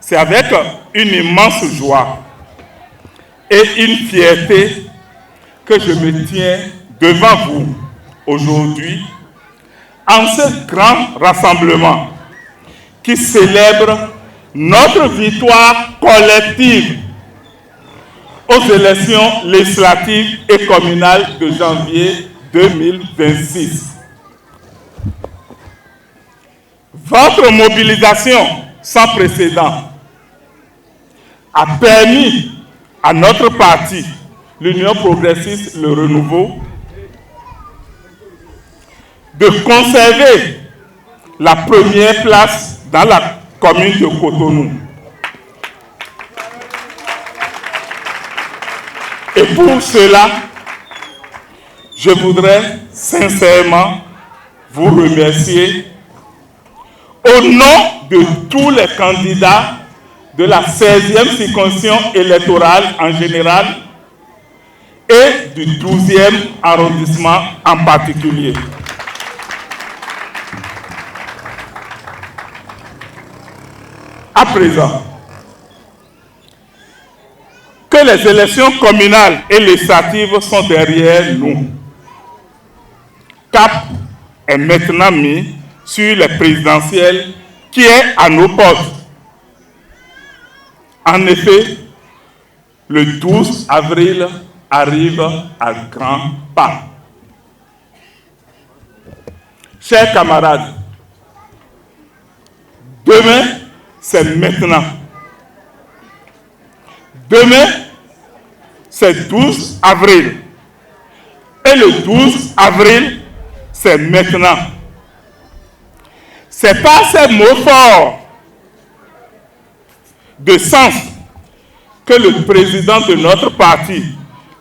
C'est avec une immense joie et une fierté que je me tiens devant vous aujourd'hui en ce grand rassemblement qui célèbre notre victoire collective aux élections législatives et communales de janvier 2026. Votre mobilisation sans précédent a permis à notre parti, l'Union progressiste Le Renouveau, de conserver la première place dans la commune de Cotonou. Et pour cela, je voudrais sincèrement vous remercier au nom de tous les candidats de la 16e circonscription électorale en général et du 12e arrondissement en particulier. À présent, que les élections communales et législatives sont derrière nous, cap est maintenant mis sur les présidentielles qui est à nos portes. En effet, le 12 avril arrive à grands pas. Chers camarades, demain, c'est maintenant. Demain, c'est 12 avril. Et le 12 avril, c'est maintenant. C'est par ces mots forts de sens que le président de notre parti,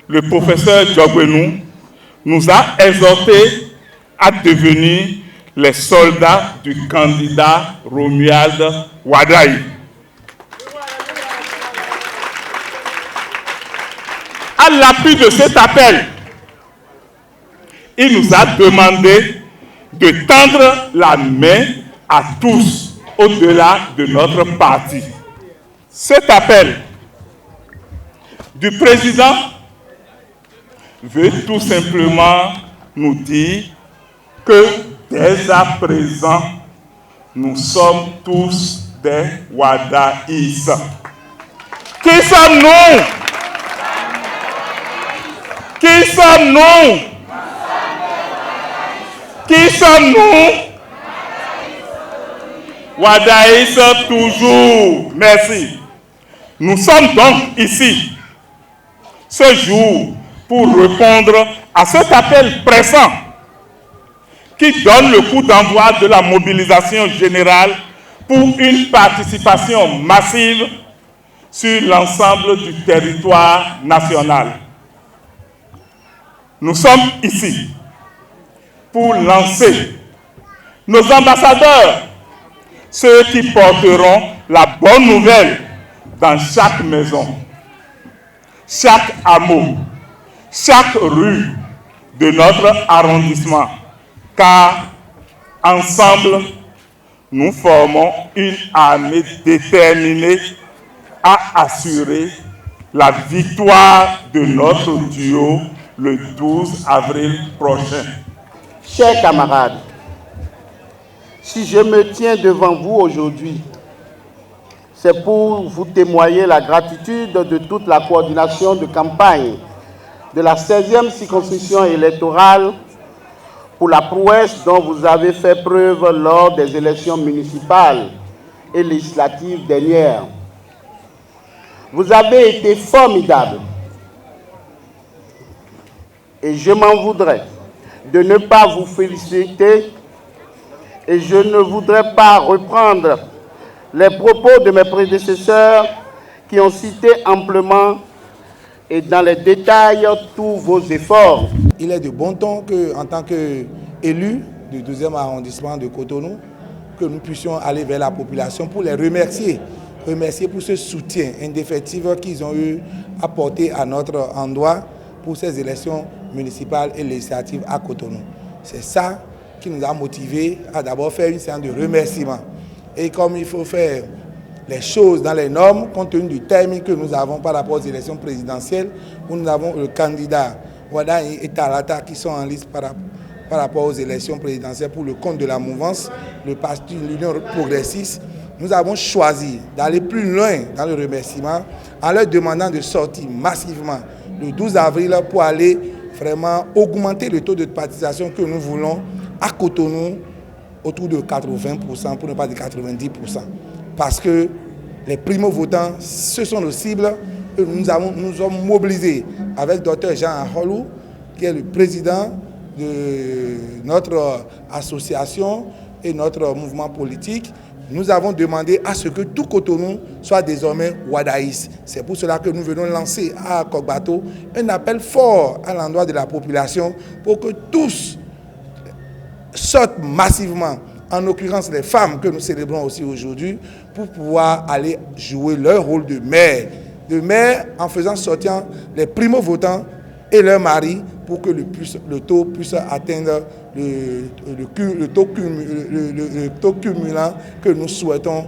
le professeur Diogbenou, nous a exhortés à devenir les soldats du candidat Romuald Wadaï. À l'appui de cet appel, il nous a demandé de tendre la main à tous au-delà de notre parti. Cet appel du président veut tout simplement nous dire que dès à présent, nous sommes tous des Wadaïs. Qui sommes-nous? Qui sommes-nous? Qui sommes-nous? Wadaïs toujours. Merci. Nous sommes donc ici, ce jour, pour répondre à cet appel pressant qui donne le coup d'envoi de la mobilisation générale pour une participation massive sur l'ensemble du territoire national. Nous sommes ici pour lancer nos ambassadeurs, ceux qui porteront la bonne nouvelle dans chaque maison, chaque hameau, chaque rue de notre arrondissement, car ensemble, nous formons une armée déterminée à assurer la victoire de notre duo le 12 avril prochain. Chers camarades, si je me tiens devant vous aujourd'hui, c'est pour vous témoigner la gratitude de toute la coordination de campagne de la 16e circonscription électorale pour la prouesse dont vous avez fait preuve lors des élections municipales et législatives dernières. Vous avez été formidables et je m'en voudrais de ne pas vous féliciter et je ne voudrais pas reprendre les propos de mes prédécesseurs qui ont cité amplement et dans les détails tous vos efforts. Il est de bon ton qu'en tant qu'élu du 12e arrondissement de Cotonou, que nous puissions aller vers la population pour les remercier remercier pour ce soutien indéfectible qu'ils ont eu apporté à notre endroit pour ces élections municipales et législatives à Cotonou. C'est ça qui nous a motivés à d'abord faire une séance de remerciements. Et comme il faut faire les choses dans les normes, compte tenu du timing que nous avons par rapport aux élections présidentielles, où nous avons le candidat Wadayi et Talata qui sont en liste par rapport aux élections présidentielles pour le compte de la mouvance, le parti de l'Union progressiste, nous avons choisi d'aller plus loin dans le remerciement en leur demandant de sortir massivement le 12 avril pour aller vraiment augmenter le taux de participation que nous voulons à Cotonou autour de 80%, pour ne pas dire 90%. Parce que les primo-votants, ce sont nos cibles que nous sommes mobilisés avec Dr Jean Aholou, qui est le président de notre association et notre mouvement politique. Nous avons demandé à ce que tout Cotonou soit désormais wadaïste. C'est pour cela que nous venons lancer à Kokbato un appel fort à l'endroit de la population pour que tous sortent massivement, en l'occurrence les femmes que nous célébrons aussi aujourd'hui, pour pouvoir aller jouer leur rôle de maire en faisant sortir les primo-votants et leurs maris pour que le taux puisse atteindre le taux cumulant que nous souhaitons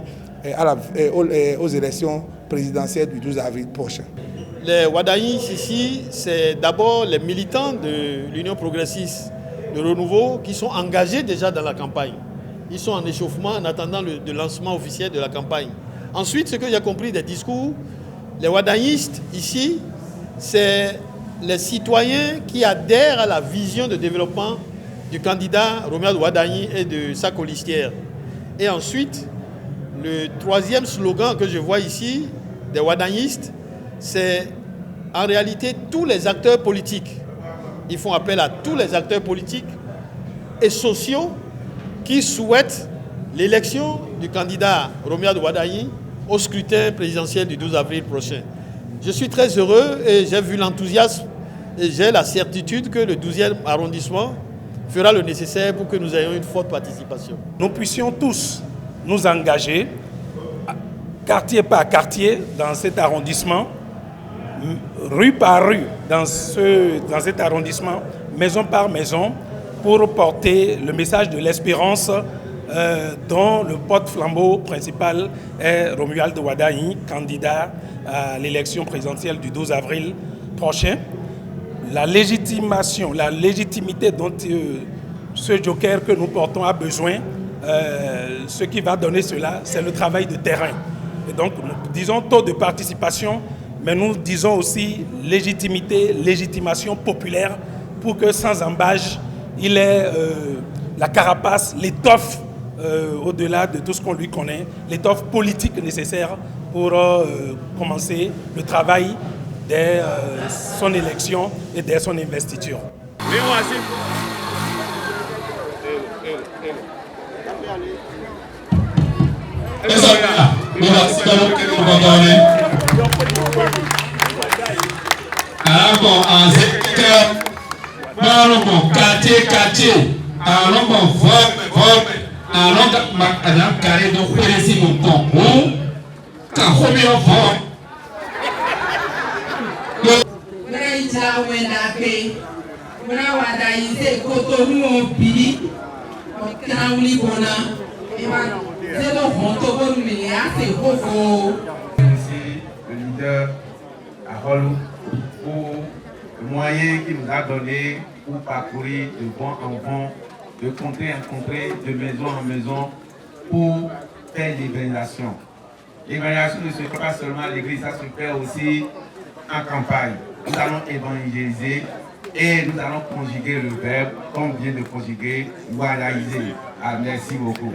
aux élections présidentielles du 12 avril prochain. Les Wadaïs ici, c'est d'abord les militants de l'Union progressiste de renouveau qui sont engagés déjà dans la campagne. Ils sont en échauffement en attendant le lancement officiel de la campagne. Ensuite, ce que j'ai compris des discours, les Wadaïstes ici, c'est les citoyens qui adhèrent à la vision de développement du candidat Romuald Wadayi et de sa colistière. Et ensuite, le troisième slogan que je vois ici, des Wadaïstes, c'est en réalité tous les acteurs politiques. Ils font appel à tous les acteurs politiques et sociaux qui souhaitent l'élection du candidat Romuald Wadayi au scrutin présidentiel du 12 avril prochain. Je suis très heureux et j'ai vu l'enthousiasme et j'ai la certitude que le 12e arrondissement fera le nécessaire pour que nous ayons une forte participation. Nous puissions tous nous engager, quartier par quartier, dans cet arrondissement, rue par rue, dans cet arrondissement, maison par maison, pour porter le message de l'espérance dont le porte-flambeau principal est Romuald Wadayi, candidat à l'élection présidentielle du 12 avril prochain. La légitimité dont ce joker que nous portons a besoin, ce qui va donner cela, c'est le travail de terrain. Et donc, nous disons taux de participation, mais nous disons aussi légitimation populaire pour que sans embâche, il ait la carapace, l'étoffe, au-delà de tout ce qu'on lui connaît, l'étoffe politique nécessaire pour commencer le travail dès son élection et dès son investiture. Le leader Aholou pour le moyen qu'il nous a donné pour parcourir de vent en vent, de contrée en contrée, de maison en maison pour faire l'évangélisation. L'évangélisation ne se fait pas seulement à l'église, ça se fait aussi en campagne. Nous allons évangéliser et nous allons conjuguer le verbe comme vient de conjuguer Wadayiser. Merci beaucoup.